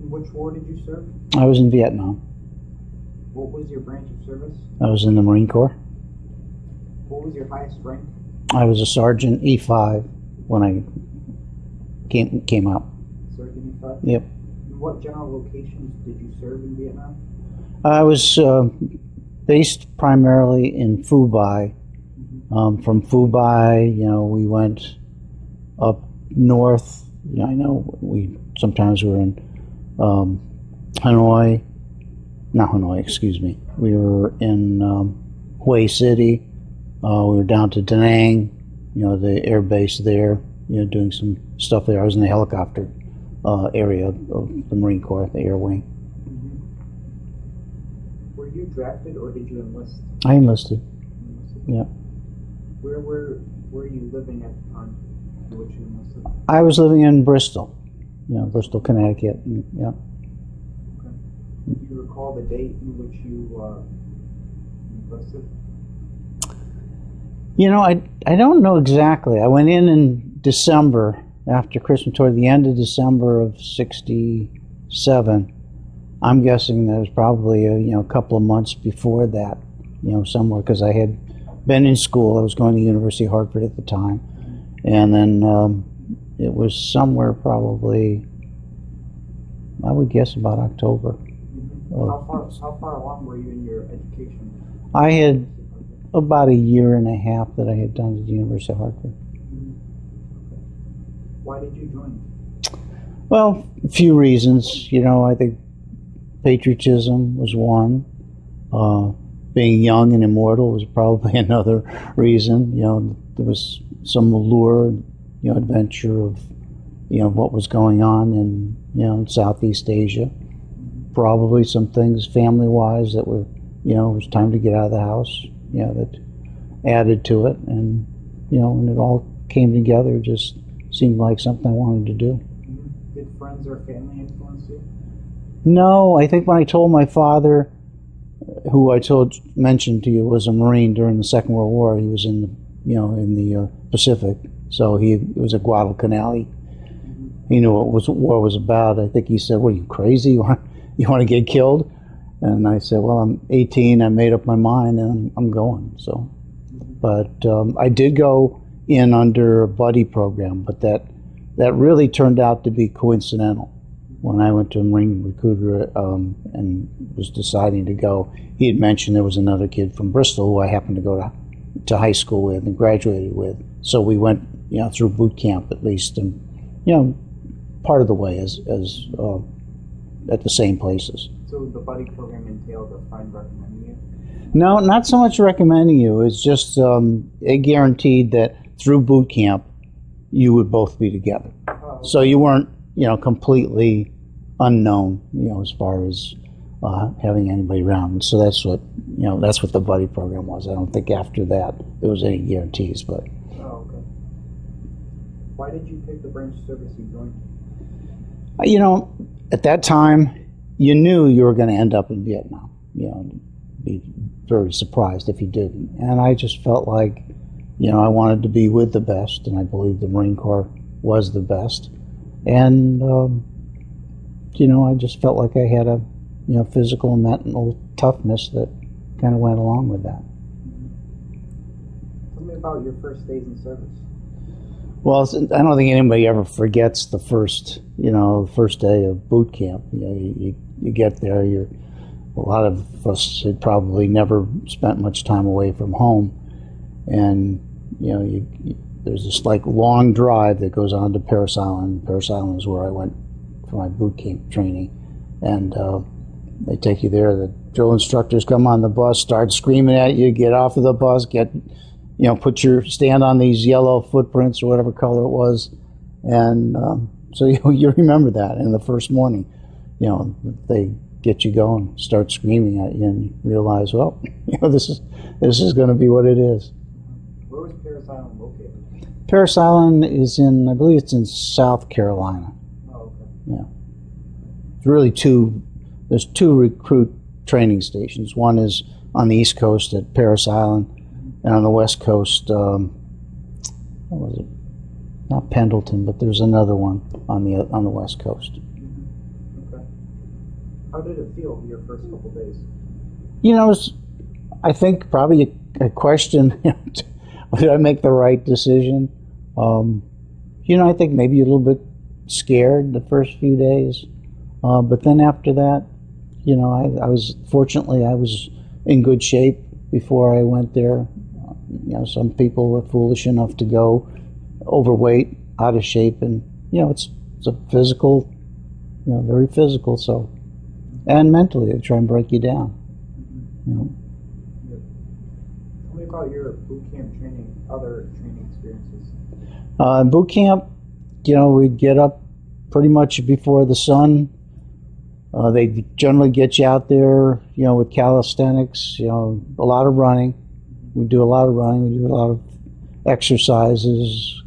Which war did you serve? I was in Vietnam. What was your branch of service? I was in the Marine Corps. What was your highest rank? I was a sergeant E5 when I came out. Sergeant E5? Yep. What general locations did you serve in Vietnam? I was based primarily in Phu Bai. From Phu Bai, we went up north. I know sometimes we were in Hanoi. Not Hanoi, excuse me. We were in Hue City. We were down to Da Nang, the air base there, doing some stuff there. I was in the helicopter area of the Marine Corps, the air wing. Were you drafted or did you enlist? I enlisted. Yeah. Where were you living at the time in which you enlisted? I was living in Bristol, Bristol, Connecticut. Yeah. Okay. Do you recall the date in which you enlisted? I don't know exactly. I went in December after Christmas, toward the end of December of '67. I'm guessing that was probably a couple of months before that, somewhere, because I had been in school. I was going to University of Hartford at the time, and then it was somewhere probably, I would guess, about October. How far along were you in your education? I had about a year and a half that I had done at the University of Hartford. Why did you join? Well, a few reasons. I think patriotism was one. Being young and immortal was probably another reason. There was some allure, adventure of, what was going on in, Southeast Asia. Probably some things family-wise that were, it was time to get out of the house, that added to it. And, when it all came together, it just seemed like something I wanted to do. Did friends or family influence you? No, I think when I told my father, who I mentioned to you was a Marine during the Second World War, he was in the, in the Pacific, so he was at Guadalcanal. He knew what war was about. I think he said, "What are you, crazy? You want to get killed?" And I said, "Well, I'm 18. I made up my mind, and I'm going." So, but I did go in under a buddy program, but that really turned out to be coincidental. When I went to a Marine recruiter and was deciding to go, he had mentioned there was another kid from Bristol who I happened to go to high school with and graduated with. So we went, through boot camp at least, and part of the way as at the same places. So the buddy program entailed a friend recommending you? No, not so much recommending you. It's just it guaranteed that through boot camp you would both be together. Oh, okay. So you weren't completely unknown, as far as having anybody around. So that's what the buddy program was. I don't think after that there was any guarantees, but. Oh, okay. Why did you pick the branch of service you joined? At that time, you knew you were going to end up in Vietnam. Be very surprised if you didn't. And I just felt like, I wanted to be with the best, and I believed the Marine Corps was the best. And, I just felt like I had a, physical and mental toughness that kind of went along with that. Tell me about your first days in service. Well, I don't think anybody ever forgets the first day of boot camp. You get there, a lot of us had probably never spent much time away from home. And, there's this long drive that goes on to Parris Island. Parris Island is where I went for my boot camp training. And they take you there. The drill instructors come on the bus, start screaming at you, get off of the bus, stand on these yellow footprints or whatever color it was. And so you remember that. And the first morning, they get you going, start screaming at you, and you realize, well, this is going to be what it is. Where was Parris Island located? Parris Island is I believe it's in South Carolina. Oh, okay. Yeah. It's really there's two recruit training stations. One is on the East Coast at Parris Island, and on the West Coast, what was it? Not Pendleton, but there's another one on the West Coast. Okay. How did it feel your first couple days? You know, I think probably a question, did I make the right decision? I think maybe a little bit scared the first few days. But then after that, fortunately, I was in good shape before I went there. Some people were foolish enough to go overweight, out of shape, and, it's a physical, very physical, so, and mentally, they try and break you down. Tell me about your boot camp training, other training experiences. Boot camp, we'd get up pretty much before the sun. They generally get you out there, with calisthenics, a lot of running. We do a lot of running. We do a lot of exercises.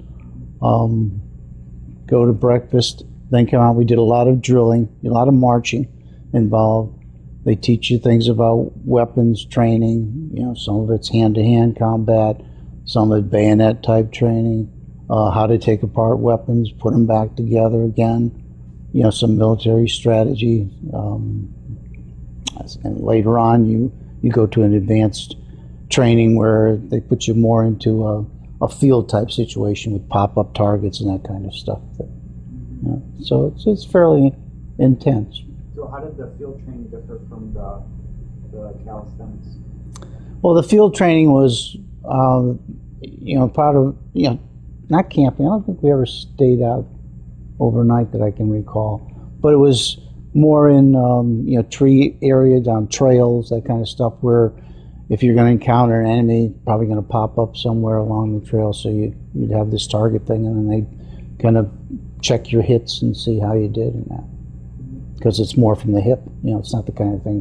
Go to breakfast, then come out. We did a lot of drilling, a lot of marching involved. They teach you things about weapons training. Some of it's hand-to-hand combat, some of it bayonet-type training, how to take apart weapons, put them back together again. Some military strategy. And later on, you go to an advanced training where they put you more into a field-type situation with pop-up targets and that kind of stuff. So it's fairly intense. So how did the field training differ from the calisthenics? Well, the field training was, part of, not camping. I don't think we ever stayed out overnight that I can recall. But it was more in, tree area, down trails, that kind of stuff, where if you're going to encounter an enemy, probably going to pop up somewhere along the trail, so you'd have this target thing, and then they'd kind of check your hits and see how you did in that. Because it's more from the hip, it's not the kind of thing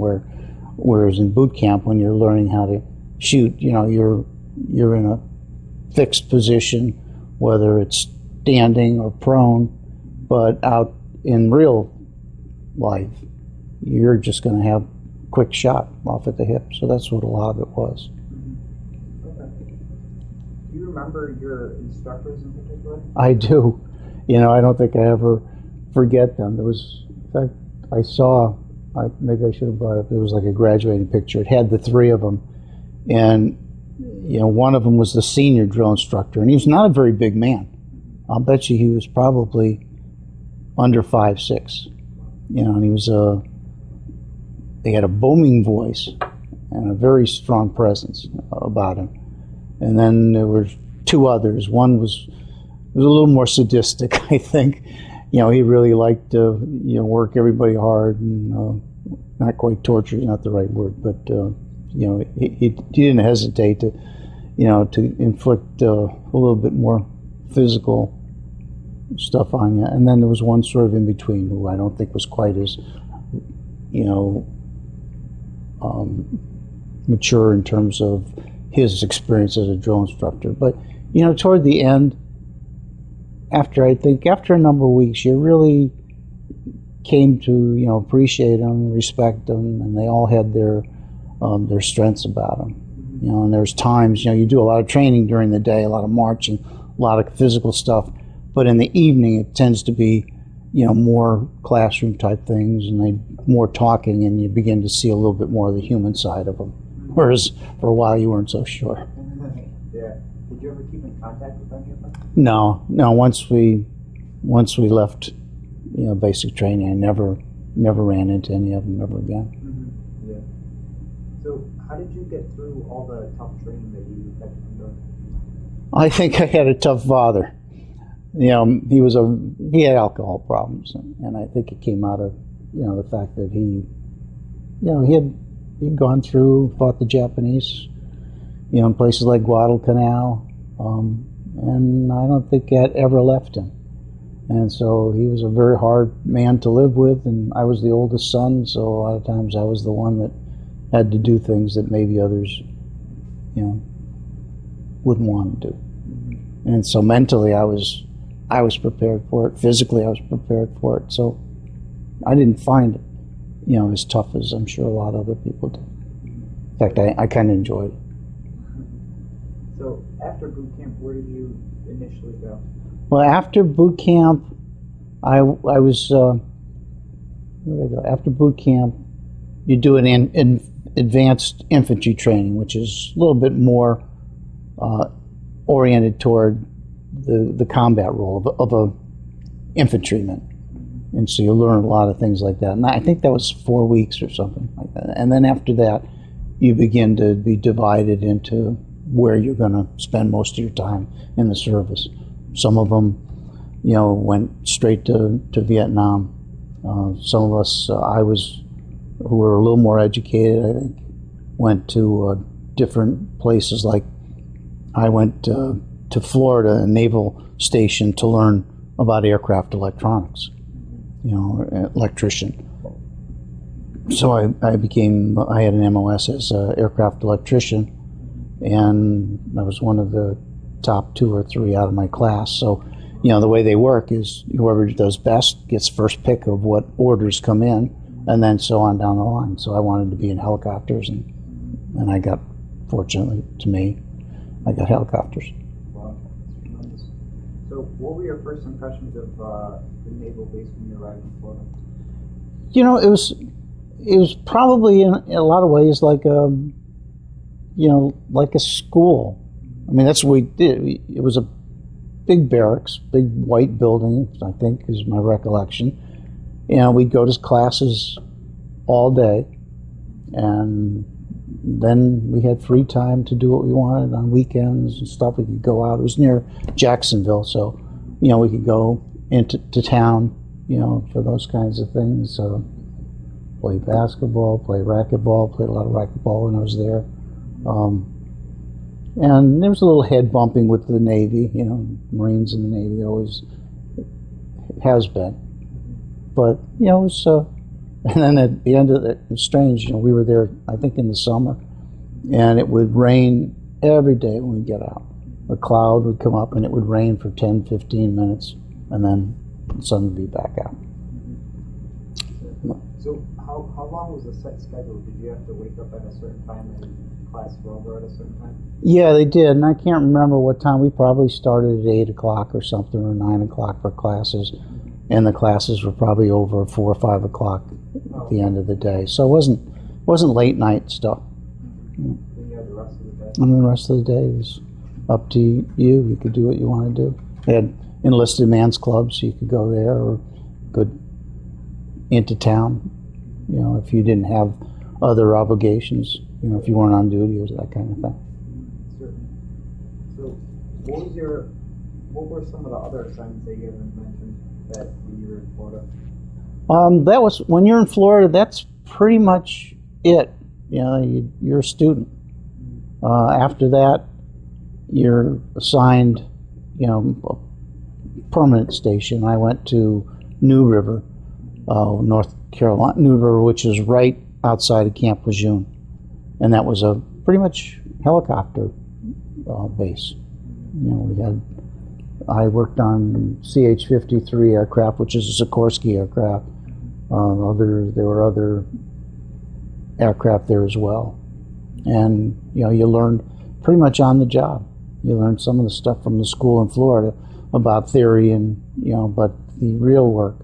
whereas in boot camp, when you're learning how to shoot, you're in a fixed position, whether it's standing or prone, but out in real life, you're just going to have quick shot off at the hip. So that's what a lot of it was. Okay. Do you remember your instructors in particular? I do. I don't think I ever forget them. There was, in fact, maybe I should have brought it up, it was like a graduating picture. It had the three of them. And, one of them was the senior drill instructor. And he was not a very big man. I'll bet you he was probably under 5'6". And he was he had a booming voice and a very strong presence about him. And then there were two others. One was a little more sadistic, I think. He really liked to, work everybody hard and not quite torture is not the right word, but he didn't hesitate to, to inflict a little bit more physical stuff on you. And then there was one sort of in between who I don't think was quite as, mature in terms of his experience as a drill instructor. But, toward the end, after a number of weeks, you really came to, appreciate them, respect them, and they all had their strengths about them. And there's times, you do a lot of training during the day, a lot of marching, a lot of physical stuff, but in the evening it tends to be, more classroom type things, and more talking, and you begin to see a little bit more of the human side of them. Whereas for a while you weren't so sure. Yeah. Did you ever keep in contact with any of them? No. Once we left, basic training, I never ran into any of them ever again. Mm-hmm. Yeah. So how did you get through all the tough training that you had to endure? I think I had a tough father. He had alcohol problems, and I think it came out of, the fact that he'd gone through, fought the Japanese, in places like Guadalcanal, and I don't think that ever left him. And so he was a very hard man to live with, and I was the oldest son, so a lot of times I was the one that had to do things that maybe others, wouldn't want to do. Mm-hmm. And so mentally I was prepared for it. Physically, I was prepared for it. So I didn't find it, as tough as I'm sure a lot of other people did. In fact, I kind of enjoyed it. So after boot camp, where did you initially go? Well, after boot camp, I was where did I go? After boot camp, you do an in advanced infantry training, which is a little bit more oriented toward the combat role of a infantryman. And so you learn a lot of things like that. And I think that was 4 weeks or something like that. And then after that, you begin to be divided into where you're going to spend most of your time in the service. Some of them, went straight to Vietnam. Some of us, who were a little more educated, I think, went to different places. Like I went to Florida, a naval station, to learn about aircraft electronics, electrician. So I had an MOS as an aircraft electrician, and I was one of the top 2 or 3 out of my class. So, the way they work is whoever does best gets first pick of what orders come in, and then so on down the line. So I wanted to be in helicopters, and I got, fortunately to me, I got helicopters. Wow, that's tremendous. So what were your first impressions of the naval base when you arrived in Florida? It was probably in a lot of ways like like a school. I mean, that's what we did. It was a big barracks, big white building, I think is my recollection. We'd go to classes all day, and then we had free time to do what we wanted on weekends and stuff. We could go out. It was near Jacksonville, so we could go into town, for those kinds of things. Play basketball, play racquetball. Played a lot of racquetball when I was there. And there was a little head bumping with the Navy, Marines in the Navy. There always has been. But, it was, and then at the end of it, it was strange, we were there, I think, in the summer, and it would rain every day when we get out. A cloud would come up, and it would rain for 10, 15 minutes, and then the sun would be back out. So how long was the set schedule? Did you have to wake up at a certain time and class were over at a certain time? Yeah, they did, and I can't remember what time. We probably started at 8 o'clock or something, or 9 o'clock for classes, and the classes were probably over at 4 or 5 o'clock at the end of the day. So it wasn't late night stuff. Then you had the rest of the day? And the rest of the day was up to you. You could do what you want to do. They had enlisted man's clubs, so you could go there or go into town, if you didn't have other obligations, if you weren't on duty or that kind of thing. Certainly. So what were some of the other assignments that you haven't mentioned that when you were in Florida? That was, when you're in Florida, that's pretty much it. You're a student. After that, you're assigned, a permanent station. I went to New River, North Carolina, New River, which is right outside of Camp Lejeune, and that was a pretty much helicopter base. I worked on CH-53 aircraft, which is a Sikorsky aircraft. There were other aircraft there as well, and you learned pretty much on the job. You learned some of the stuff from the school in Florida about theory, and but the real work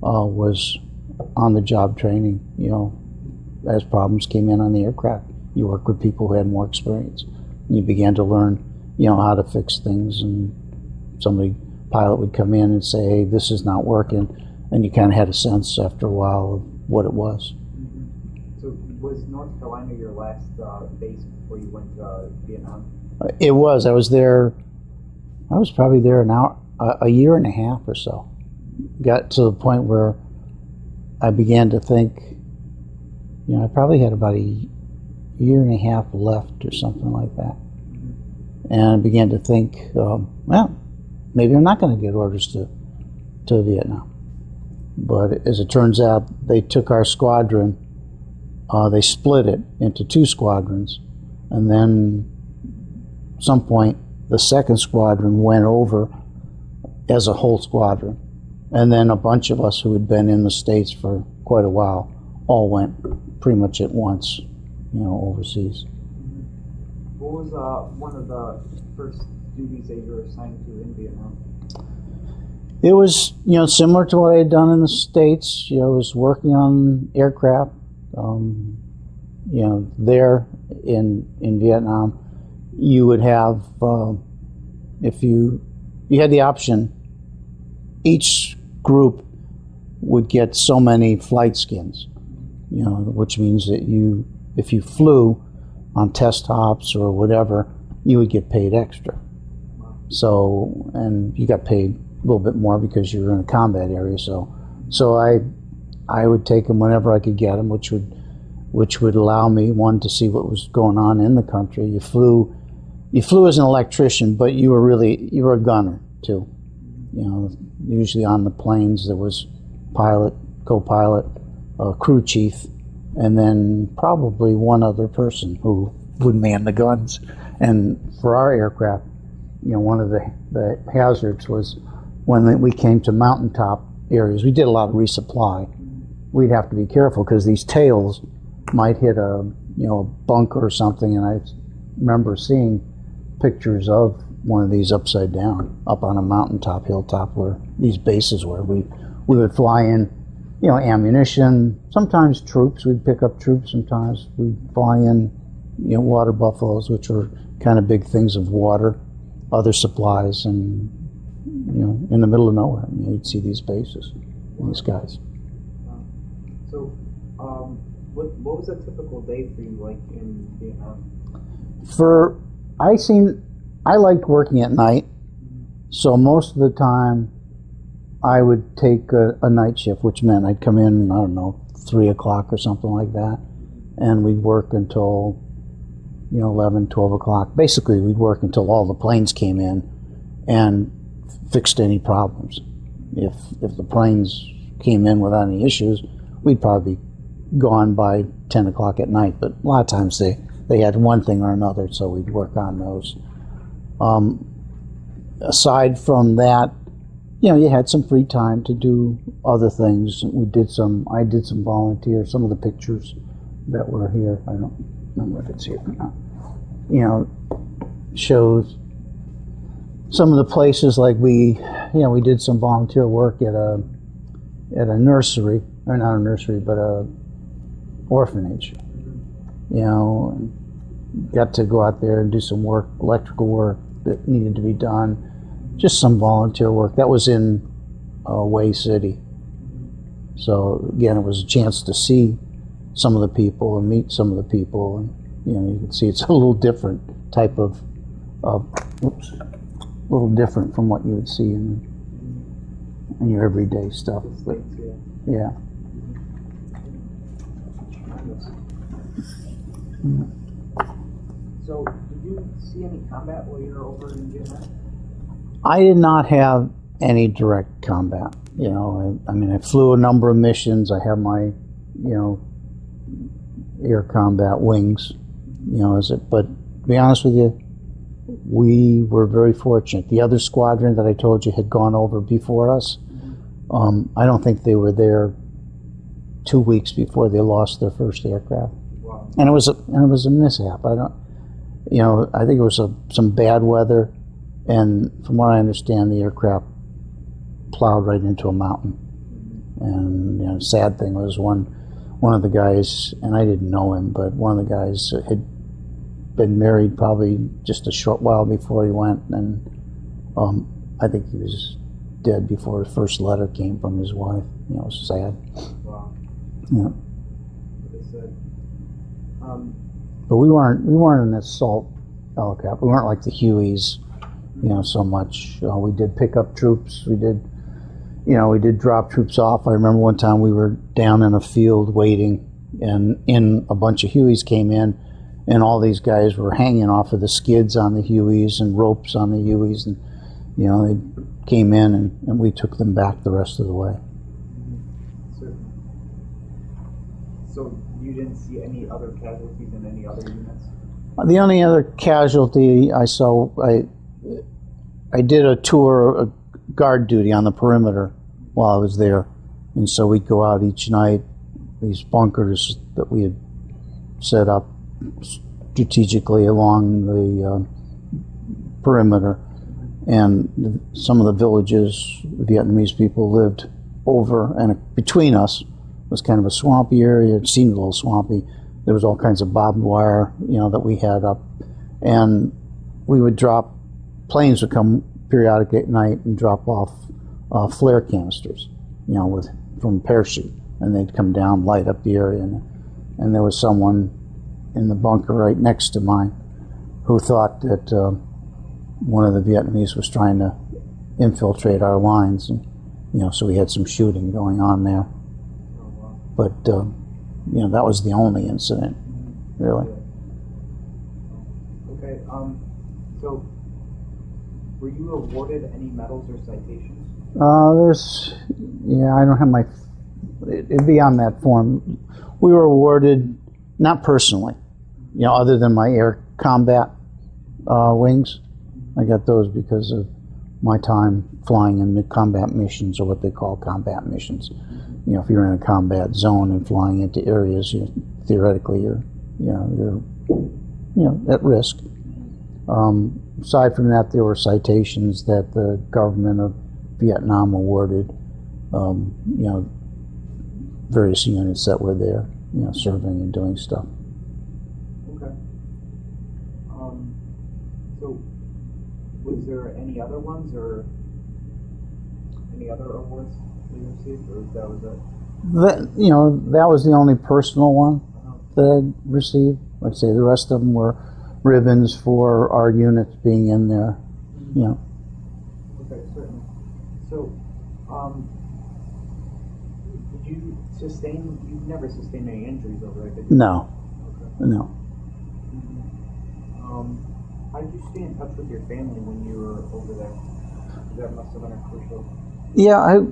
was on the job training. As problems came in on the aircraft, you worked with people who had more experience, and you began to learn how to fix things. And pilot would come in and say, hey, this is not working, and you kind of had a sense after a while of what it was. So was North Carolina your last base before you went to Vietnam? It was. I was probably there a year and a half or so. Got to the point where I began to think, I probably had about a year and a half left or something like that. And I began to think, maybe I'm not going to get orders to Vietnam. But as it turns out, they took our squadron, they split it into 2 squadrons, and then at some point the second squadron went over as a whole squadron. And then a bunch of us who had been in the States for quite a while all went pretty much at once, overseas. What was one of the first duties that you were assigned to in Vietnam? It was, similar to what I had done in the States. I was working on aircraft, there in Vietnam. You would have, if you had the option, each group would get so many flight skins, which means that if you flew on test hops or whatever, you would get paid extra. So, and you got paid a little bit more because you were in a combat area. So I would take them whenever I could get them, which would allow me, one, to see what was going on in the country. You flew as an electrician, but you were a gunner too. Usually on the planes there was pilot, co-pilot, crew chief, and then probably one other person who would man the guns. And for our aircraft, one of the hazards was when we came to mountaintop areas. We did a lot of resupply. We'd have to be careful because these tails might hit a bunker or something. And I remember seeing pictures of one of these upside down up on a mountaintop, hilltop, where these bases were. We would fly in, ammunition, sometimes troops. We'd pick up troops. Sometimes we'd fly in, water buffaloes, which were kind of big things of water, other supplies, and in the middle of nowhere, you'd see these bases, these guys. So, what was a typical day for you like in Vietnam? I liked working at night, so most of the time I would take a night shift, which meant I'd come in, 3 o'clock or something like that, and we'd work until 11, 12 o'clock. Basically, we'd work until all the planes came in and fixed any problems. If the planes came in without any issues, we'd probably be gone by 10 o'clock at night, but a lot of times they had one thing or another, so we'd work on those. Aside from that, you had some free time to do other things. I did some volunteer. Some of the pictures that were here, I don't remember if it's here or not, shows some of the places. Like we did some volunteer work at a nursery, or not a nursery, but a orphanage. Got to go out there and do some work, electrical work that needed to be done. Just some volunteer work. That was in Way City. So again, it was a chance to see some of the people and meet some of the people, and you can see it's a little different type of little different from what you would see in your everyday stuff. But, yeah. So, did you see any combat while you were over in Vietnam? I did not have any direct combat. I flew a number of missions. I have my, air combat wings, but to be honest with you, we were very fortunate. The other squadron that I told you had gone over before us, I don't think they were there 2 weeks before they lost their first aircraft. Wow. And it was a mishap. I think it was some bad weather, and from what I understand, the aircraft plowed right into a mountain. And sad thing was one of the guys, and I didn't know him, but one of the guys had been married probably just a short while before he went, and I think he was dead before his first letter came from his wife. It was sad. Wow. Yeah. That's sad. But we weren't an assault helicopter. We weren't like the Hueys, so much. We did pick up troops. We did drop troops off. I remember one time we were down in a field waiting, and a bunch of Hueys came in, and all these guys were hanging off of the skids on the Hueys and ropes on the Hueys, and they came in, and we took them back the rest of the way. Certainly. So you didn't see any other casualties in any other units? The only other casualty I saw, I did a tour, a guard duty on the perimeter while I was there, and so we'd go out each night, these bunkers that we had set up strategically along the perimeter, and some of the villages the Vietnamese people lived over, and between us was kind of a swampy area. It seemed a little swampy. There was all kinds of barbed wire, that we had up, and we would drop. Planes would come periodically at night and drop off flare canisters, from parachute, and they'd come down, light up the area, and there was someone in the bunker right next to mine who thought that one of the Vietnamese was trying to infiltrate our lines, and so we had some shooting going on there. But that was the only incident, really. Okay. So, were you awarded any medals or citations? I don't have it'd be on that form. We were awarded, not personally, other than my air combat wings. I got those because of my time flying in mid-combat missions, or what they call combat missions. If you're in a combat zone and flying into areas, theoretically you're at risk. Aside from that, there were citations that the government of Vietnam awarded, various units that were there, serving and doing stuff. Okay. So, was there any other ones, or any other awards that you received, or that was it? That was the only personal one that I received. Like I say, the rest of them were ribbons for our units being in there. Okay, certainly. So, did you sustain? You've never sustained any injuries over there, did you? No. Okay. No. How did you stay in touch with your family when you were over there? That must have been a crucial. Yeah,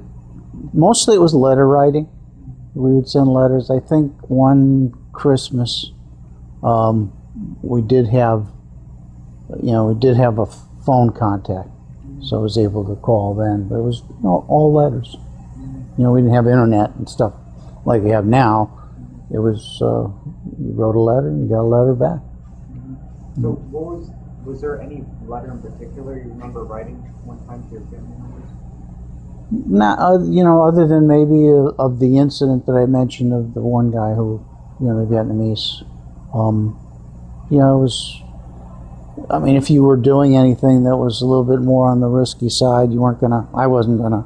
mostly it was letter writing. We would send letters. I think one Christmas, we did have a phone contact, so I was able to call then. But it was all letters. We didn't have internet and stuff like we have now. It was you wrote a letter and you got a letter back. So, was there any letter in particular you remember writing one time to your family members? Not, other than maybe of the incident that I mentioned of the one guy who, the Vietnamese. It was. I mean, if you were doing anything that was a little bit more on the risky side, I wasn't gonna,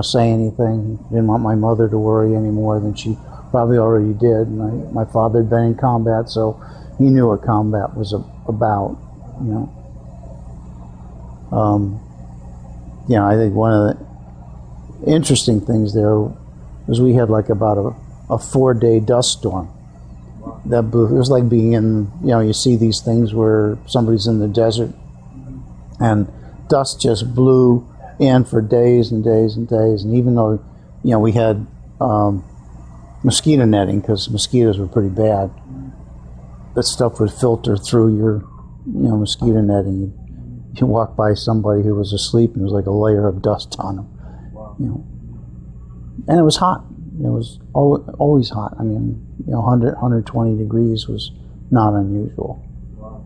say anything. Didn't want my mother to worry any more than she probably already did. My father had been in combat, so he knew what combat was about. I think one of the interesting things there was we had like about a 4-day dust storm that blew. It was like being in, you see these things where somebody's in the desert and dust just blew in for days and days and days. And even though, we had mosquito netting, because mosquitoes were pretty bad, that stuff would filter through your, mosquito netting. You walk by somebody who was asleep and it was like a layer of dust on them. Wow. And it was hot. It was always hot. I mean, 100, 120 degrees was not unusual. Wow.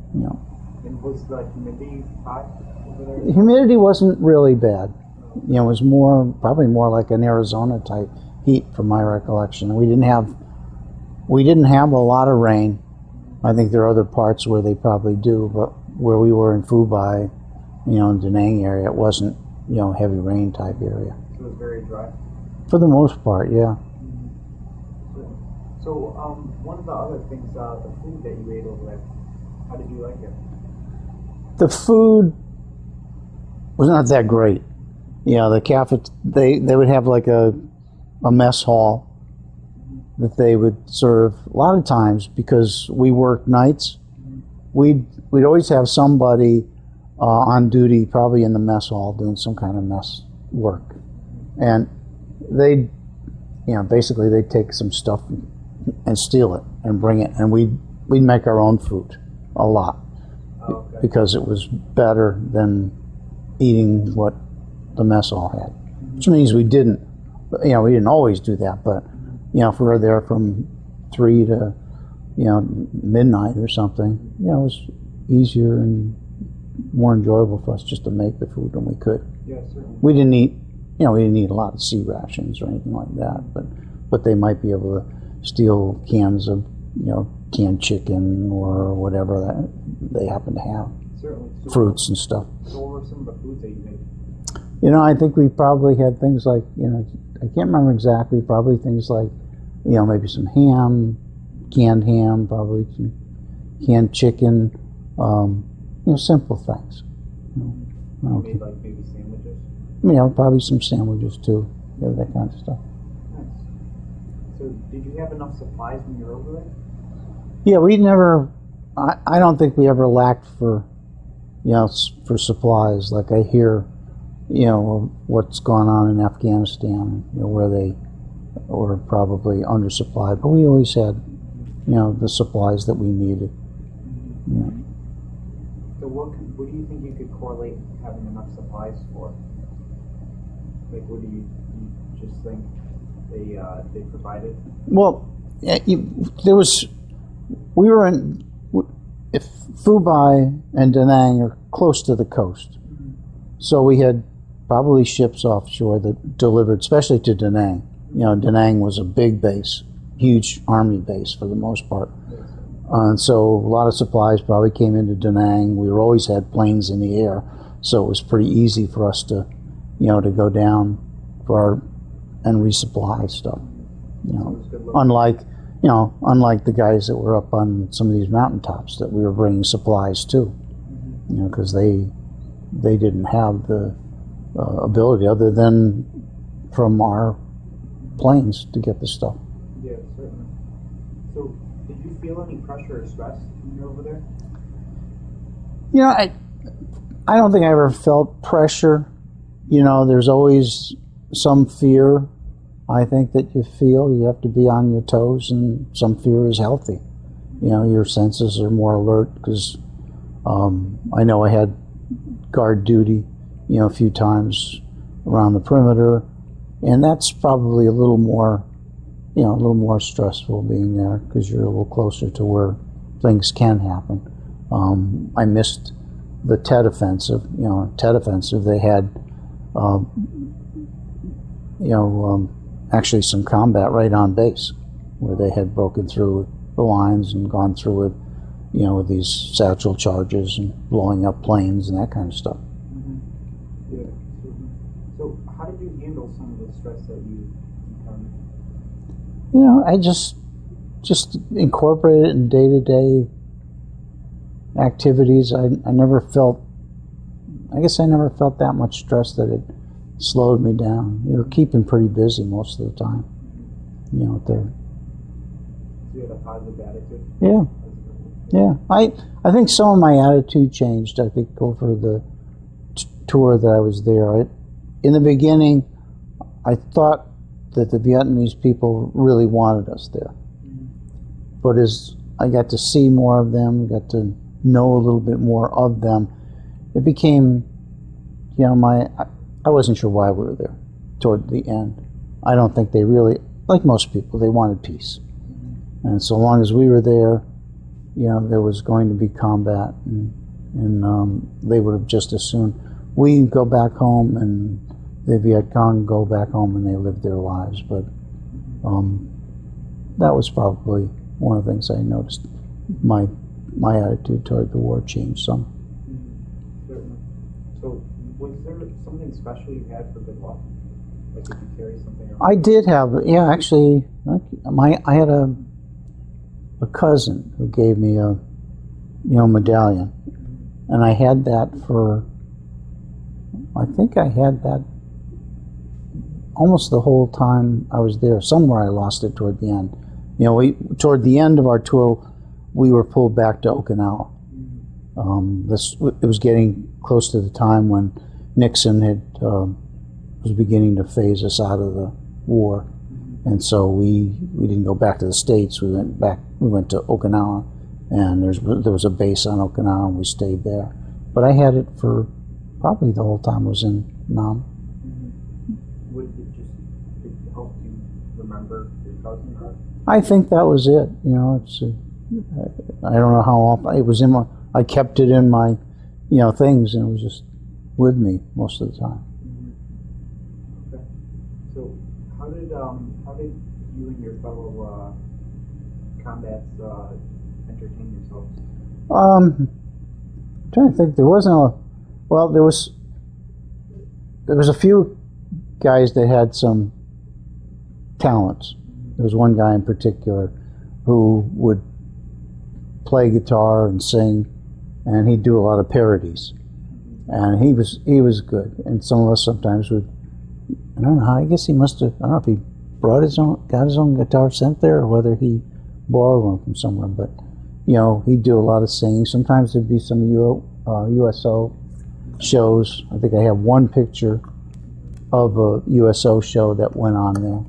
And was the humidity high over there? The humidity wasn't really bad. It was probably more like an Arizona type heat from my recollection. We didn't have a lot of rain. I think there are other parts where they probably do, but where we were in Phu Bai, in Da Nang area, it wasn't, heavy rain type area. So it was very dry? For the most part, yeah. So, one of the other things, the food that you ate over there, how did you like it? The food was not that great. The cafe, they would have like a mess hall that they would serve a lot of times, because we worked nights. We'd always have somebody on duty, probably in the mess hall, doing some kind of mess work, and basically they'd take some stuff and steal it and bring it, and we'd make our own food a lot. Oh, okay. Because it was better than eating what the mess hall had. Which means we didn't always do that, but if we were there from 3 to midnight or something, it was easier and more enjoyable for us just to make the food when we could. Yeah, certainly. We didn't eat, we didn't eat a lot of sea rations or anything like that, but they might be able to steal cans of, canned chicken or whatever that they happen to have. Certainly. So fruits and stuff. So what were some of the foods that you made? I think we probably had things like, I can't remember exactly, probably things like, maybe some ham, canned ham, probably some canned chicken, simple things. You made like maybe sandwiches? Probably some sandwiches too, that kind of stuff. Nice. So did you have enough supplies when you were over there? Yeah, we never, I don't think we ever lacked for, for supplies. Like I hear, what's going on in Afghanistan, where they were probably undersupplied, but we always had, the supplies that we needed. So what do you think you could correlate having enough supplies for? Like, what do you just think they provided? Well, we were in, if Fubai and Da Nang are close to the coast, so we had probably ships offshore that delivered, especially to Da Nang. Da Nang was a big base, huge army base for the most part. And so a lot of supplies probably came into Da Nang. We always had planes in the air, so it was pretty easy for us to, to go down and resupply stuff. Unlike the guys that were up on some of these mountaintops that we were bringing supplies to, because they didn't have the ability other than from our planes to get the stuff. Yeah, certainly. So, did you feel any pressure or stress when you were over there? I don't think I ever felt pressure. There's always some fear, I think, that you feel. You have to be on your toes, and some fear is healthy. Your senses are more alert because I know I had guard duty, a few times around the perimeter, and that's probably a little more stressful being there because you're a little closer to where things can happen. I missed the Tet Offensive. Tet Offensive, they had, actually some combat right on base where they had broken through the lines and gone through it, with these satchel charges and blowing up planes and that kind of stuff. Yeah. So how did you handle some of the stress that you encountered? I just incorporate it in day-to-day activities. I never felt that much stress that it slowed me down. You're keeping pretty busy most of the time, there. So you had a positive attitude? Yeah. Yeah. I think some of my attitude changed, I think, over the tour that I was there. In the beginning, I thought that the Vietnamese people really wanted us there. But as I got to see more of them, got to know a little bit more of them, it became, I wasn't sure why we were there toward the end. I don't think they really, like most people, they wanted peace. And so long as we were there, there was going to be combat, and they would have just as soon we go back home and the Viet Cong go back home and they live their lives. But that was probably one of the things I noticed. My attitude toward the war changed some. Certainly. So, was there something special you had for good luck? Like, did you carry something around? I did have, actually, I had a cousin who gave me a, medallion, and I had that I think I had that almost the whole time I was there. Somewhere I lost it toward the end. Toward the end of our tour, we were pulled back to Okinawa. It was getting close to the time when Nixon was beginning to phase us out of the war, and so we didn't go back to the States. We went to Okinawa, and there was a base on Okinawa, and we stayed there. But I had it for probably the whole time I was in Nam. Did it help you remember your cousin? I think that was it. I don't know how often it was I kept it in my things, and it was just with me most of the time. Okay. So how did you and your fellow combats entertain yourselves? I'm trying to think. There wasn't there was a few guys that had some talents. There was one guy in particular who would play guitar and sing, and he'd do a lot of parodies, and he was good. And some of us sometimes would, I don't know how, I guess he must have, I don't know if he got his own guitar sent there or whether he borrowed one from somewhere, but he'd do a lot of singing. Sometimes there'd be some USO shows. I think I have one picture of a USO show that went on there,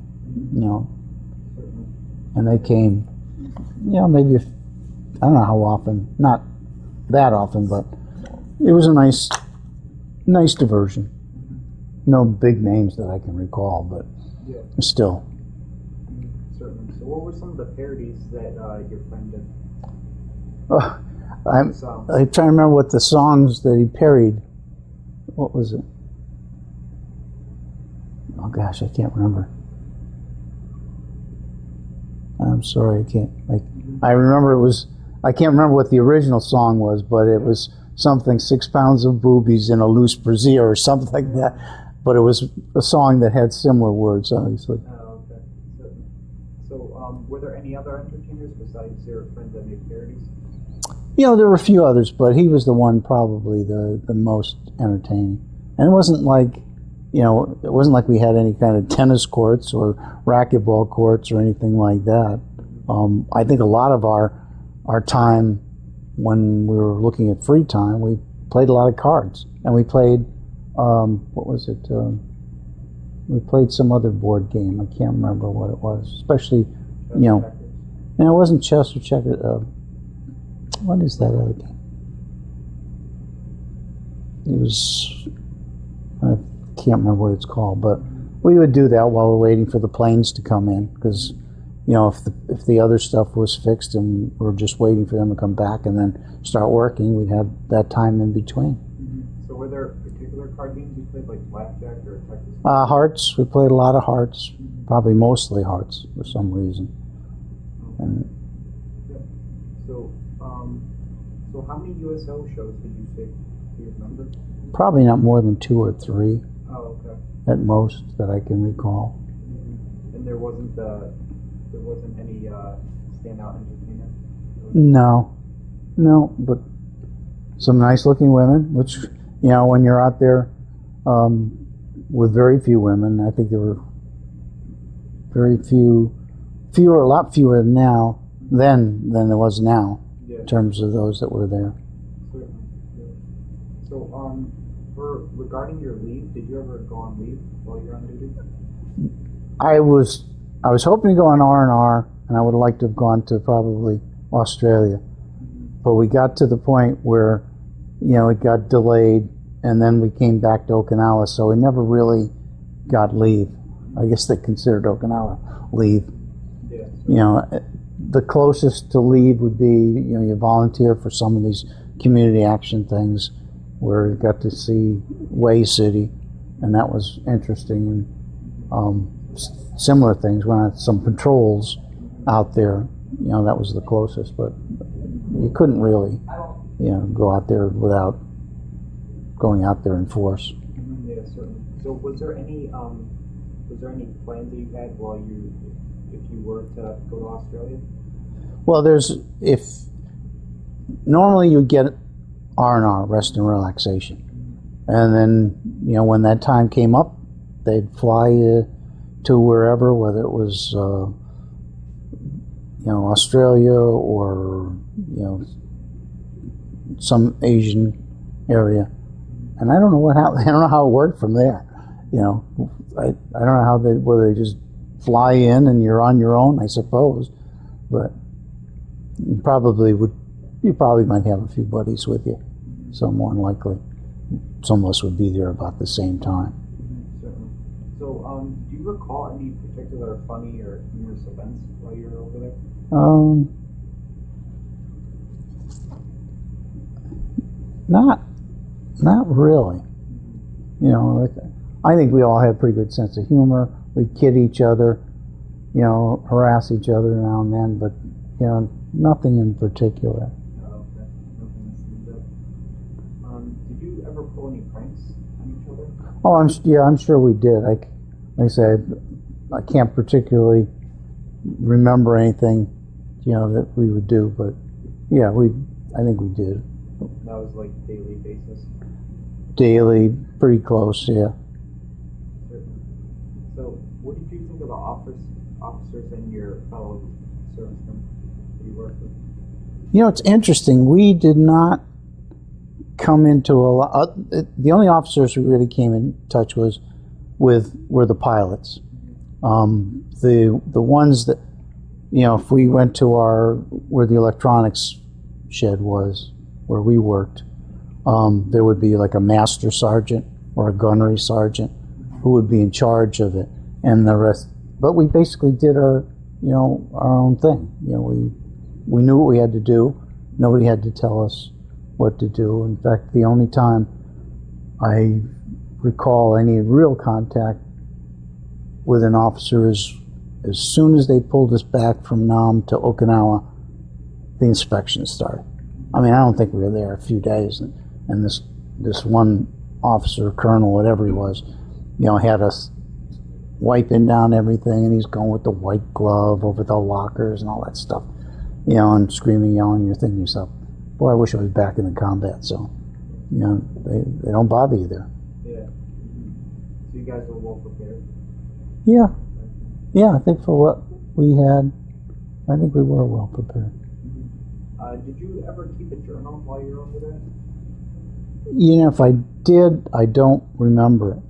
and they came, maybe I don't know how often, not that often, but it was a nice diversion. No big names that I can recall, but still. Certainly. So what were some of the parodies that your friend did? I'm trying to remember what the songs that he parodied. What was it? Oh gosh, I can't remember. I'm sorry, I can't. I remember it was. I can't remember what the original song was, but it was something 6 pounds of boobies in a loose brassiere or something like that. But it was a song that had similar words, obviously. Oh, okay. So, were there any other entertainers besides your friend that made parodies? There were a few others, but he was the one probably the most entertaining. And it wasn't like, it wasn't like we had any kind of tennis courts or racquetball courts or anything like that. I think a lot of our time when we were looking at free time, we played a lot of cards, and we played what was it? We played some other board game. I can't remember what it was. Especially, and it wasn't chess or checkers. What is that other game? It was, I can't remember what it's called, but we would do that while we're waiting for the planes to come in, because if the other stuff was fixed and we were just waiting for them to come back and then start working, we'd have that time in between. So were there particular card games you played, like blackjack or Texas? Hearts. We played a lot of hearts. Probably mostly hearts for some reason. And so how many USO shows did you take? Do you remember? Probably not more than 2 or 3. Oh, okay. At most that I can recall. And there wasn't any standout entertainer? No, but some nice-looking women, which, when you're out there with very few women, I think there were a lot fewer now than there was now, in terms of those that were there. So, regarding your leave, did you ever go on leave while you were on duty? I was hoping to go on R&R, and I would have liked to have gone to probably Australia. But we got to the point where, it got delayed, and then we came back to Okinawa, so we never really got leave. I guess they considered Okinawa leave. Yeah. The closest to leave would be, you volunteer for some of these community action things where you got to see Way City, and that was interesting. And similar things, went on some patrols out there, that was the closest, but you couldn't really, go out there without going out there in force. Yeah, certainly. So was there any plans that you had if you were to go to Australia? Well, normally you get R&R, rest and relaxation, and then, when that time came up, they'd fly you to wherever, whether it was, Australia or, some Asian area. And I don't know how it worked from there. I don't know whether they just fly in and you're on your own, I suppose. But you probably might have a few buddies with you. So more than likely, some of us would be there about the same time. Certainly. So, do you recall any particular funny or humorous events while you were over there? Not really. You know, I think we all had a pretty good sense of humor. We'd kid each other, you know, harass each other now and then, but, you know, nothing in particular. Oh, okay. Nothing to see there. Did you ever pull any pranks on each other? Oh, I'm sure we did. Like I said, I can't particularly remember anything, you know, that we would do, but yeah, I think we did. That was like daily basis. Daily, pretty close, yeah. So, what did you think of the officers and your fellow servicemen that you worked with? You know, it's interesting. We did not come into a lot. The only officers we really came in touch with were the pilots. The ones that, you know, if we went to where the electronics shed was, where we worked, there would be like a master sergeant or a gunnery sergeant who would be in charge of it, and the rest. But we basically did our own thing. You know, we knew what we had to do. Nobody had to tell us what to do. In fact, the only time I recall any real contact with an officer is as soon as they pulled us back from Nam to Okinawa, the inspection started. I mean, I don't think we were there a few days, and this one officer, colonel, whatever he was, you know, had us wiping down everything, and he's going with the white glove over the lockers and all that stuff, you know, and screaming, yelling. You're thinking to yourself, boy, I wish I was back in the combat zone. You know, they don't bother you there. Yeah. So you guys were well prepared? Yeah, I think for what we had, I think we were well prepared. Did you ever keep a journal while you were over there? You know, if I did, I don't remember it.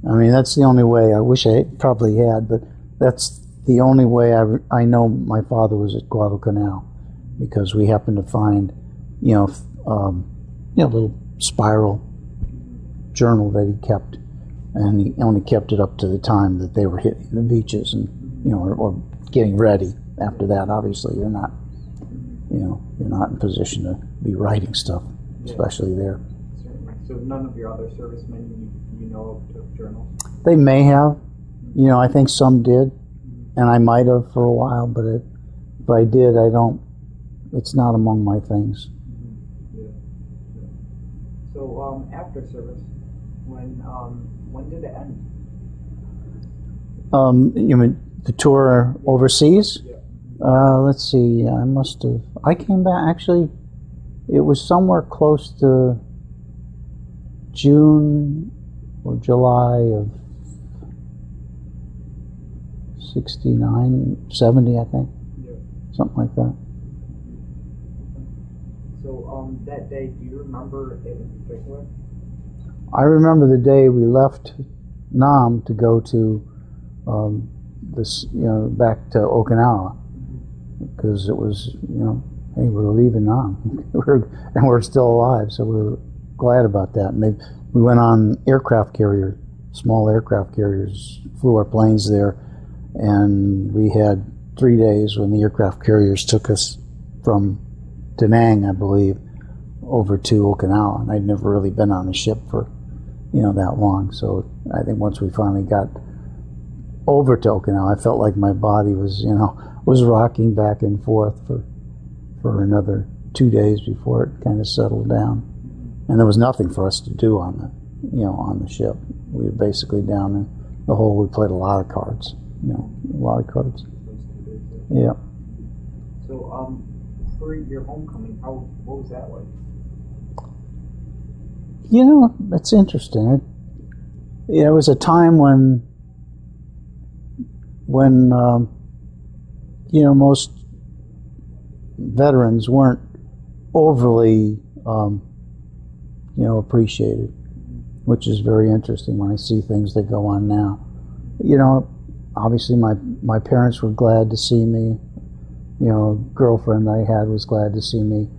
I mean, that's the only way. I wish I probably had, but that's the only way I know my father was at Guadalcanal, because we happened to find, you know, a little spiral journal that he kept, and he only kept it up to the time that they were hitting the beaches, and you know, or getting ready. After that, obviously, you're not in position to be writing stuff, especially there. Certainly. So none of your other servicemen you know of took journals? They may have. You know, I think some did, and I might have for a while, but if I did, I don't. It's not among my things. Yeah. So after service, when did it end? You mean the tour overseas? Yeah. Let's see. I came back. Actually, it was somewhere close to June or July of 69, 70, I think. Yeah. Something like that. So that day, do you remember it in particular? I remember the day we left Nam to go to back to Okinawa, because it was, hey, we're leaving Nam, and we're still alive, so we're glad about that. And we went on small aircraft carriers, flew our planes there, and we had 3 days when the aircraft carriers took us from Da Nang, I believe, over to Okinawa. And I'd never really been on a ship for, that long. So I think once we finally got over to Okinawa, I felt like my body was, was rocking back and forth for another 2 days before it kind of settled down. And there was nothing for us to do on the ship. We were basically down in the hole. We played a lot of cards, a lot of cards. Yeah. So, for your homecoming, what was that like? That's interesting. It was a time when most veterans weren't overly, appreciated, which is very interesting when I see things that go on now. Obviously my parents were glad to see me. Girlfriend I had was glad to see me.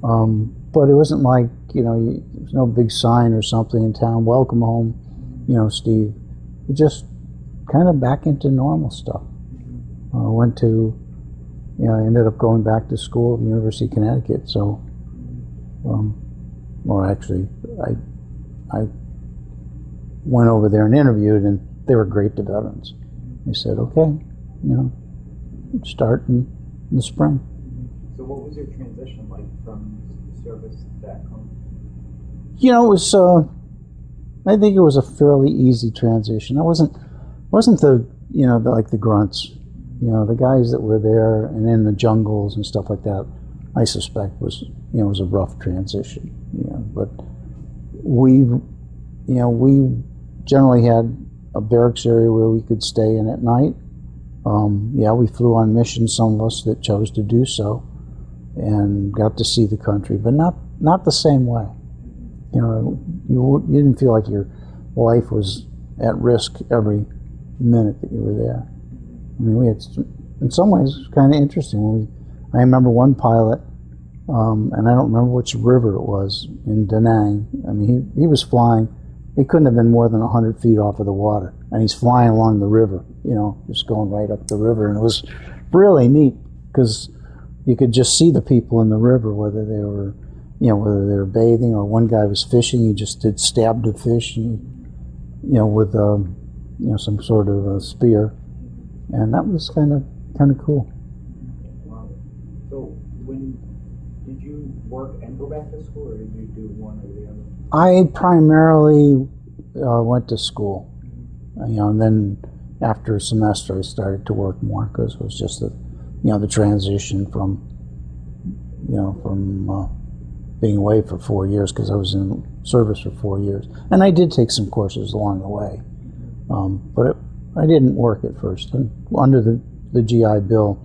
But it wasn't like, there was no big sign or something in town, welcome home, Steve. It just kind of back into normal stuff. I ended up going back to school at the University of Connecticut, so or actually, I went over there and interviewed, and they were great to veterans. They said, okay, start in the spring. So what was your transition like from service back home? It was, I think it was a fairly easy transition. It wasn't the, like the grunts, the guys that were there and in the jungles and stuff like that, I suspect was a rough transition, but we generally had a barracks area where we could stay in at night. We flew on missions, some of us that chose to do so, and got to see the country, but not the same way. You didn't feel like your life was at risk every minute that you were there. I mean, we had, in some ways, it was kind of interesting. I remember one pilot, and I don't remember which river it was in Da Nang. I mean, he was flying. He couldn't have been more than 100 feet off of the water, and he's flying along the river, just going right up the river. And it was really neat because you could just see the people in the river, whether they were bathing, or one guy was fishing. He just stabbed a fish, with some sort of a spear, and that was kind of cool. Wow. So did you work and go back to school, or did you do one or the other? I primarily went to school, and then after a semester I started to work more because it was just the transition from being away for 4 years, because I was in service for 4 years, and I did take some courses along the way, but I didn't work at first. And under the GI Bill,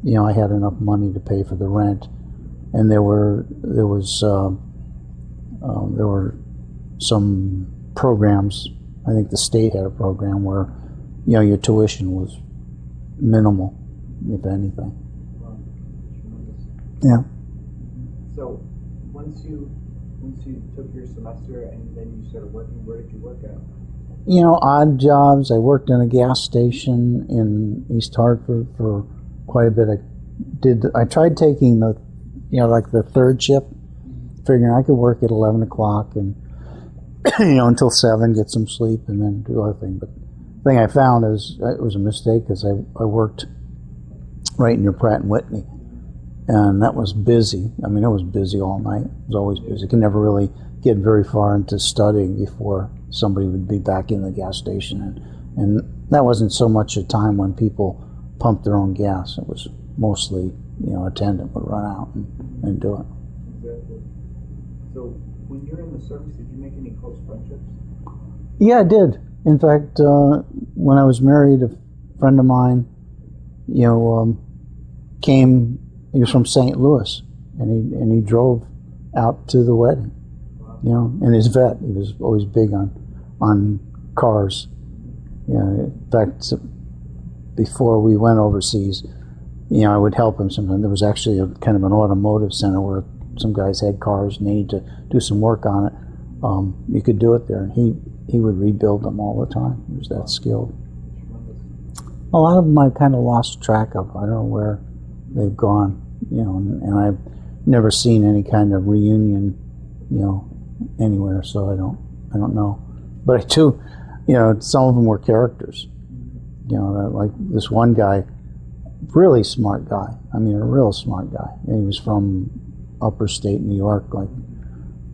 I had enough money to pay for the rent, and there were some programs. I think the state had a program where your tuition was minimal, if anything. Wow. Yeah. So once you took your semester and then you started working, where did you work at? Odd jobs. I worked in a gas station in East Hartford for quite a bit. I tried taking the the third shift, figuring I could work at 11 o'clock and until 7, get some sleep, and then do other things. But the thing I found is it was a mistake, because I worked right near Pratt and Whitney, and that was busy. I mean, it was busy all night. It was always busy. You could never really get very far into studying before somebody would be back in the gas station, and that wasn't so much a time when people pumped their own gas. It was mostly attendant would run out and do it. Exactly. So when you're in the service, did you make any close friendships? Yeah, I did. In fact, when I was married, a friend of mine, came. He was from St. Louis, and he drove out to the wedding. Wow. And his vet. He was always big on cars. In fact, before we went overseas, I would help him sometimes. There was actually a kind of an automotive center where some guys had cars and they needed to do some work on it. You could do it there, and he would rebuild them all the time. He was that skilled. A lot of them I kind of lost track of. I don't know where they've gone, and I've never seen any kind of reunion, anywhere. So I don't know. But I do, some of them were characters. Like this one guy, really smart guy. I mean, a real smart guy. And he was from upper state New York, like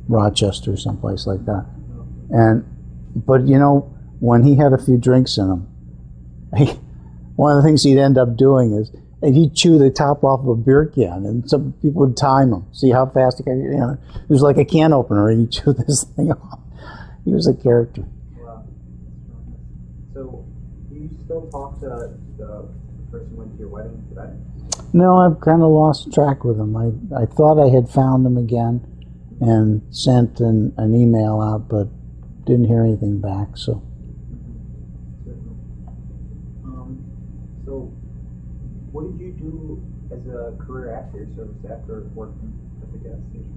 Rochester, someplace like that. But when he had a few drinks in him, one of the things he'd end up doing is he'd chew the top off of a beer can, and some people would time him, see how fast he could. It was like a can opener, and he'd chew this thing off. He was a character. Wow. So, do you still talk to the person who went to your wedding today? No, I've kind of lost track with him. I thought I had found him again and sent an email out, but didn't hear anything back. So. So, what did you do as a career after your service, after working at the gas station?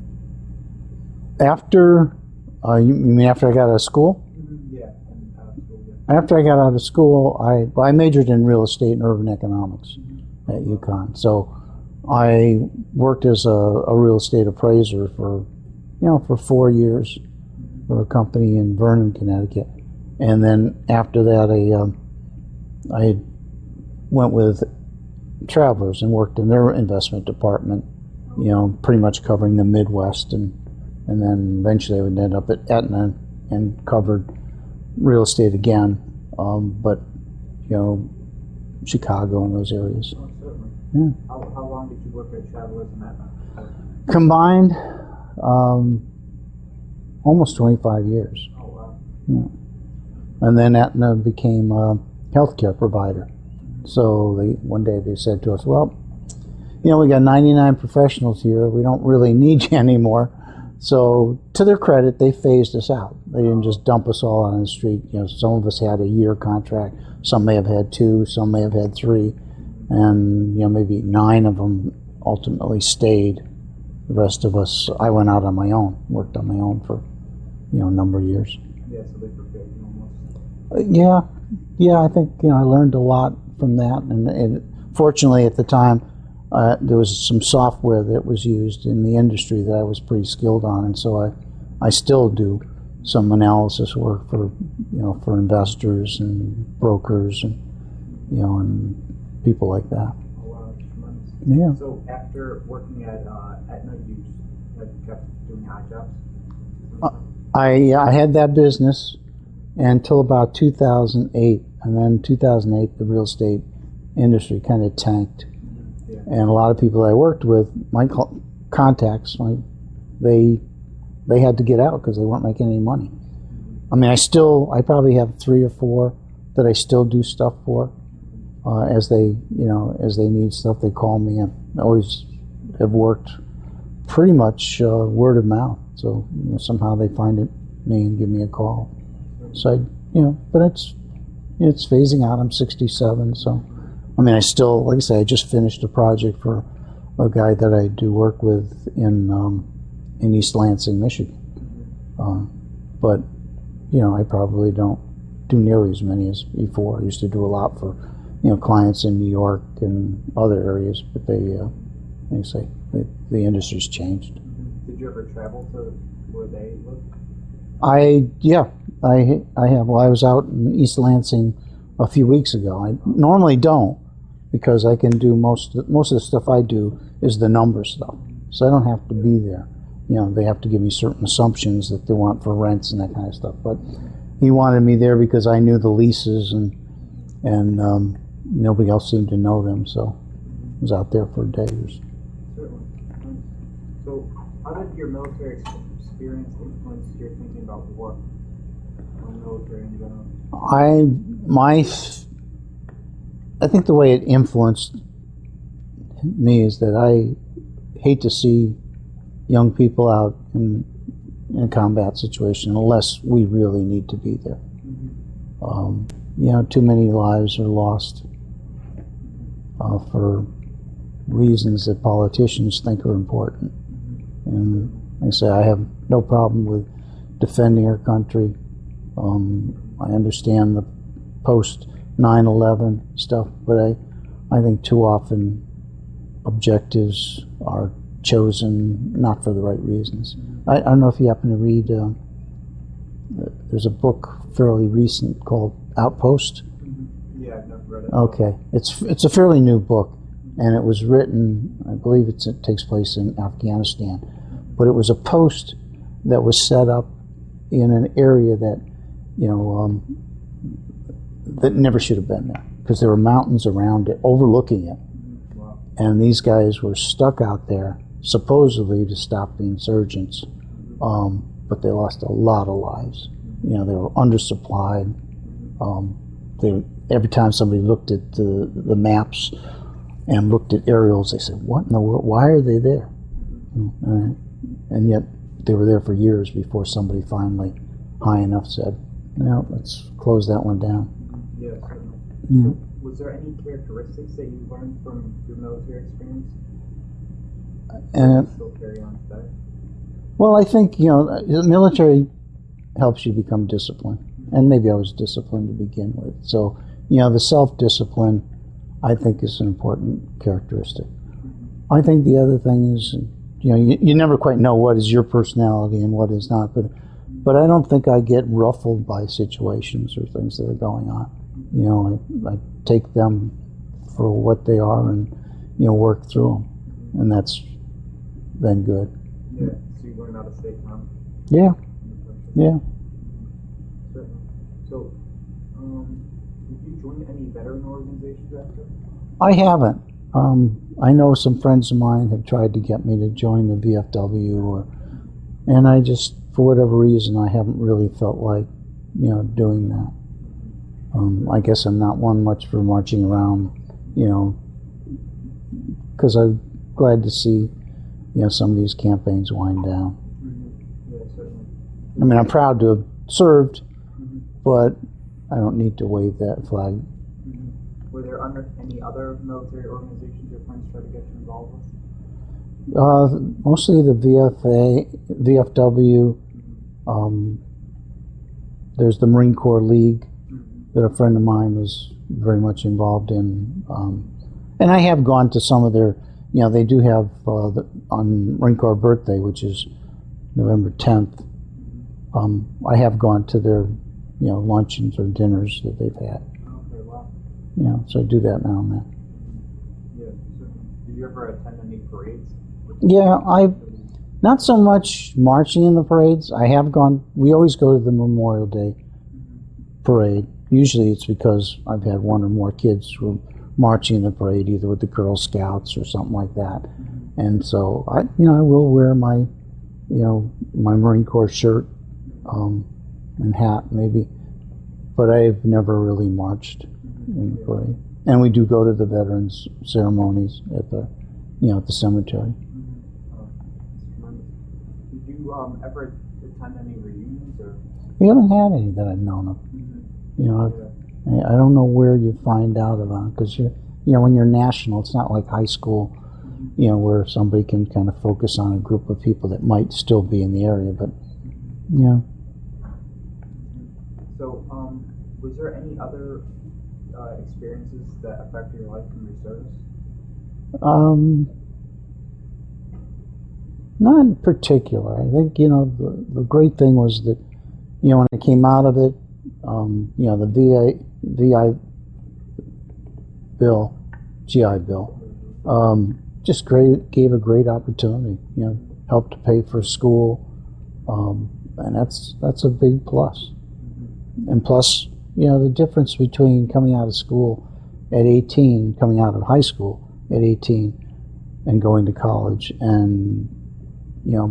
After, you mean after I got out of school? Mm-hmm. Yeah, and out of school, yeah. After I got out of school, I majored in real estate and urban economics at UConn. So I worked as a real estate appraiser for for 4 years for a company in Vernon, Connecticut. And then after that, I went with Travelers and worked in their investment department, pretty much covering the Midwest, and then eventually I would end up at Aetna and covered real estate again, but Chicago and those areas. Oh, certainly. Yeah. How long did you work at Travelers and Aetna? Combined, almost 25 years. Oh, wow. Yeah. And then Aetna became a healthcare provider. So one day they said to us, well, we got 99 professionals here. We don't really need you anymore. So to their credit, they phased us out. They didn't just dump us all on the street. Some of us had a year contract. Some may have had 2. Some may have had 3. And, maybe 9 of them ultimately stayed. The rest of us, I went out on my own, worked on my own for, a number of years. Yeah, so they prepared you almost. Yeah, I think, I learned a lot from that. And fortunately at the time, there was some software that was used in the industry that I was pretty skilled on. And so I still do some analysis work for, for investors and brokers and, and people like that. Oh, wow, that's tremendous. Yeah. So after working at Aetna, you kept doing odd jobs? I had that business until about 2008, and then 2008 the real estate industry kind of tanked. Yeah. And a lot of people I worked with, my contacts, they had to get out because they weren't making any money. I mean, I probably have 3 or 4 that I still do stuff for. As they need stuff, they call me. I always have worked pretty much word of mouth. So somehow they find me and give me a call. So but it's phasing out. I'm 67, so I mean, I still, like I say, I just finished a project for a guy that I do work with in East Lansing, Michigan. But I probably don't do nearly as many as before. I used to do a lot for clients in New York and other areas, but the industry's changed. Did you ever travel to where they live? I have. Well, I was out in East Lansing a few weeks ago. I normally don't, because I can do most of the stuff I do is the number stuff, so I don't have to be there. They have to give me certain assumptions that they want for rents and that kind of stuff. But he wanted me there because I knew the leases and nobody else seemed to know them, so I was out there for days. Certainly. So, how did your military experience influence your thinking about war or military in general? I think the way it influenced me is that I hate to see young people out in a combat situation unless we really need to be there. Too many lives are lost for reasons that politicians think are important. And like I say, I have no problem with defending our country. I understand the post 9/11 stuff, but I think too often objectives are chosen not for the right reasons. I don't know if you happen to read, there's a book fairly recent called Outpost. Yeah, I've never read it. Okay, it's a fairly new book, and it was written, I believe it takes place in Afghanistan, but it was a post that was set up in an area that that never should have been there, because there were mountains around it overlooking it. Wow. And these guys were stuck out there supposedly to stop the insurgents, but they lost a lot of lives. They were undersupplied. Every time somebody looked at the maps and looked at aerials, they said, what in the world, why are they there? And yet they were there for years before somebody finally high enough said, no, let's close that one down. Yeah, certainly. Yeah. So, was there any characteristics that you learned from your military experience that you still carry on today? Well, I think, the military helps you become disciplined. And maybe I was disciplined to begin with. So, the self-discipline, I think, is an important characteristic. I think the other thing is you never quite know what is your personality and what is not. But I don't think I get ruffled by situations or things that are going on. I take them for what they are and work through them, and that's been good. Yeah. So you learn how to stay calm. Yeah. Yeah. Certainly. So, did you join any veteran organizations after? I haven't. I know some friends of mine have tried to get me to join the VFW, and I just, for whatever reason, I haven't really felt like, doing that. I guess I'm not one much for marching around, because I'm glad to see, some of these campaigns wind down. Yeah, certainly. I mean, I'm proud to have served, but I don't need to wave that flag. Were there any other military organizations your friends tried to get you involved with? Mostly the VFW. There's the Marine Corps League that a friend of mine was very much involved in. And I have gone to some of their, they do have on Marine Corps birthday, which is November 10th. I have gone to their, luncheons or dinners that they've had. Okay, wow. So I do that now and then. Yeah, certainly. Did you ever attend any parades? Yeah, not so much marching in the parades. I have gone. We always go to the Memorial Day parade. Usually it's because I've had one or more kids who are marching in the parade, either with the Girl Scouts or something like that. And so I will wear my, my Marine Corps shirt and hat maybe, but I've never really marched in the parade. And we do go to the veterans ceremonies at the, at the cemetery. Did you ever attend any reunions or? We haven't had any that I've known of. I don't know where you find out about it, because when you're national, it's not like high school, where somebody can kind of focus on a group of people that might still be in the area. But So, was there any other experiences that affected your life in your service? Not in particular. I think the great thing was that when I came out of it, the VI bill, GI bill, just gave a great opportunity. Helped to pay for school, and that's a big plus. And plus, the difference between coming out of school at 18, coming out of high school at 18, and going to college, and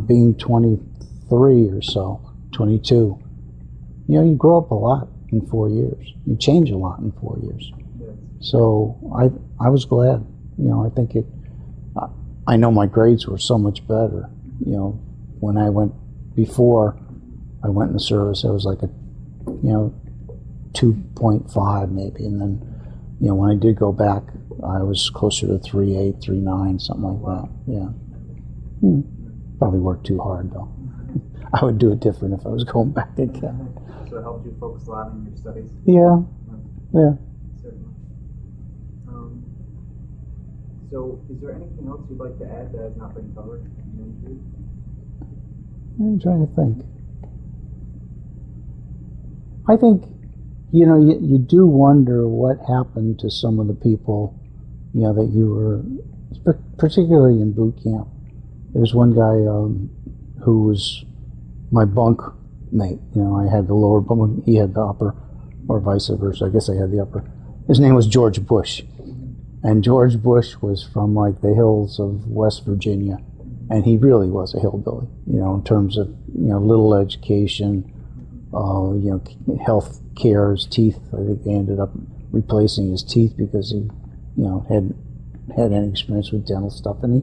being 23 or so, 22. You grow up a lot in 4 years. You change a lot in 4 years. So I was glad. I think I know my grades were so much better. When I went, before I went in the service, I was like a 2.5 maybe. And then, when I did go back, I was closer to 3.8, 3.9, something like that. Yeah. Probably worked too hard though. I would do it different if I was going back again. So it helped you focus a lot on your studies? Yeah. Certainly. So is there anything else you'd like to add that has not been covered in the interview? I'm trying to think. I think, you do wonder what happened to some of the people, that you were, particularly in boot camp. There's one guy who was my bunk mate. I had the lower bunk, he had the upper, or vice versa. I guess I had the upper. His name was George Bush. And George Bush was from like the hills of West Virginia. And he really was a hillbilly, in terms of, little education, health care, his teeth. I think they ended up replacing his teeth because he, hadn't had any experience with dental stuff. And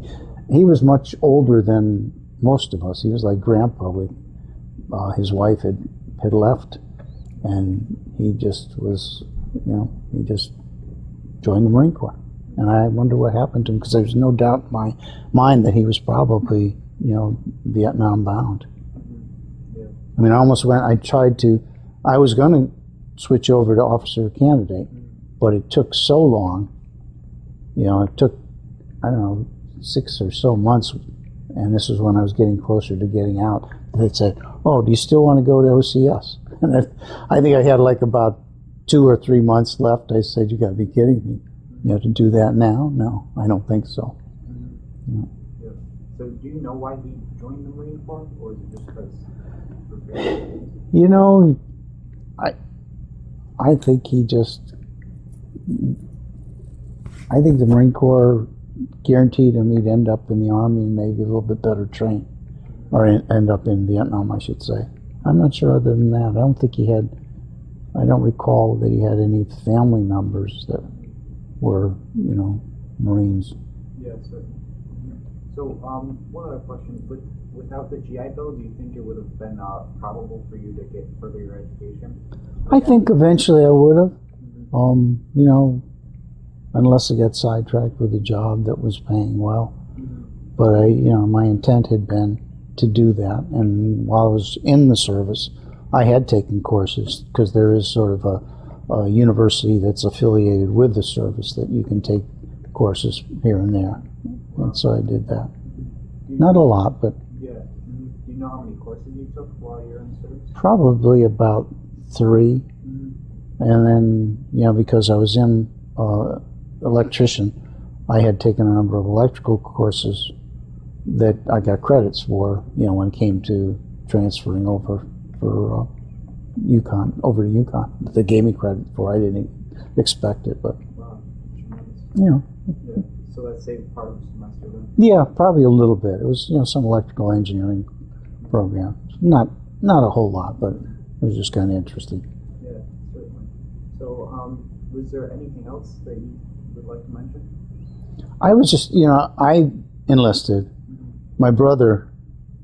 he was much older than most of us. He was like grandpa. His wife had left, and he just was, he just joined the Marine Corps. And I wonder what happened to him, because there's no doubt in my mind that he was probably, Vietnam bound. I mean, I almost went, I was going to switch over to officer candidate, but it took so long. It took, I don't know, 6 or so months and this was when I was getting closer to getting out. They'd say, "Oh, do you still want to go to OCS?" And I think I had like about 2 or 3 months left. I said, "You got to be kidding me! You know, to do that now? No, I don't think so." Mm-hmm. Yeah. So, do you know why he joined the Marine Corps, or is it just because? You know, I think he just. I think the Marine Corps guaranteed him he'd end up in the Army and maybe a little bit better trained, or end up in Vietnam, I should say. I'm not sure other than that. I don't think he had. I don't recall that he had any family members that were, you know, Marines. Yeah, certainly. So, one other question. Without the GI Bill, do you think it would have been probable for you to get further your education? I think eventually I would have. You know, unless I got sidetracked with a job that was paying well. But you know, my intent had been to do that. And while I was in the service, I had taken courses because there is sort of a university that's affiliated with the service that you can take courses here and there. And so I did that. Not a lot, but. Yeah. Do you know how many courses you took while you were in service? Probably about 3. And then, you know, because I was in electrician, I had taken a number of electrical courses that I got credits for, you know, when it came to transferring over for Yukon, over to Yukon. They gave me credit for. I didn't expect it, but, Wow, tremendous. you know. Yeah. So that saved part of the semester then? Yeah, probably a little bit. It was, you know, some electrical engineering program. Not a whole lot, but it was just kind of interesting. Yeah, certainly. So, was there anything else that you would like to mention? I was just, you know, I enlisted. My brother,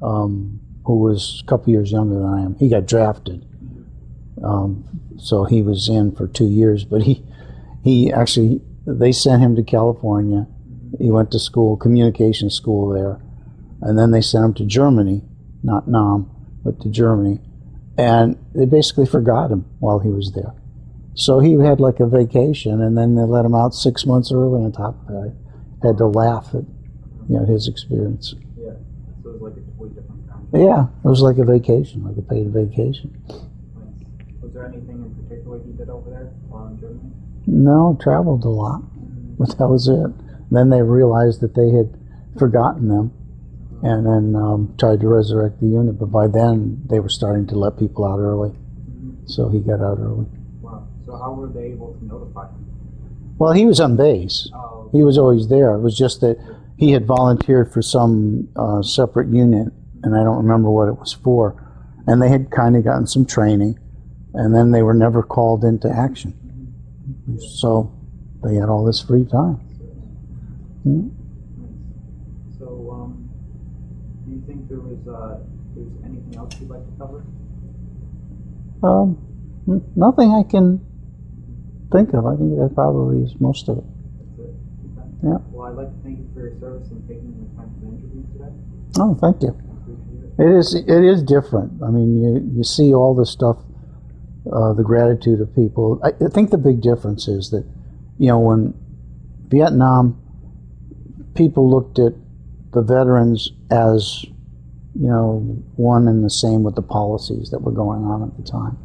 who was a couple years younger than I am, he got drafted. So he was in for 2 years, but he actually, they sent him to California. He went to school, communication school there, and then they sent him to Germany, not Nam, but to Germany, and they basically forgot him while he was there. So he had like a vacation, and then they let him out 6 months early on top of that. I had to laugh at, you know, his experience. Yeah, so it was like a totally different kind. Yeah, it was like a vacation, like a paid vacation. Nice. Was there anything in particular he did over there while in Germany? No, traveled a lot, but that was it. Then they realized that they had forgotten them, and then tried to resurrect the unit, but by then they were starting to let people out early, so he got out early. Wow. So how were they able to notify him? Well, he was on base. Oh. He was always there. It was just that he had volunteered for some separate unit, and I don't remember what it was for, and they had kind of gotten some training, and then they were never called into action. So they had all this free time. Nice. So, do you think there's anything else you'd like to cover? Nothing I can think of. I think that probably is most of it. That's it. Okay. Yeah. Well, I'd like to thank you for your service and taking the time for the interview today. Oh, thank you. I appreciate it. It is different. I mean, you see all this stuff, the gratitude of people. I think the big difference is that, you know, when Vietnam, people looked at the veterans as, you know, one and the same with the policies that were going on at the time.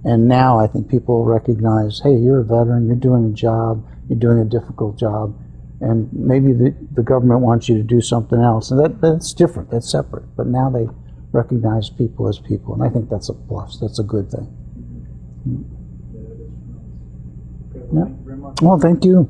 And now I think people recognize, hey, you're a veteran, you're doing a job, you're doing a difficult job, and maybe the government wants you to do something else. And that's different, that's separate. But now they recognize people as people, and I think that's a plus, that's a good thing. Yeah, it is nice. Okay, well, Yeah. thank you very much. Well, thank you.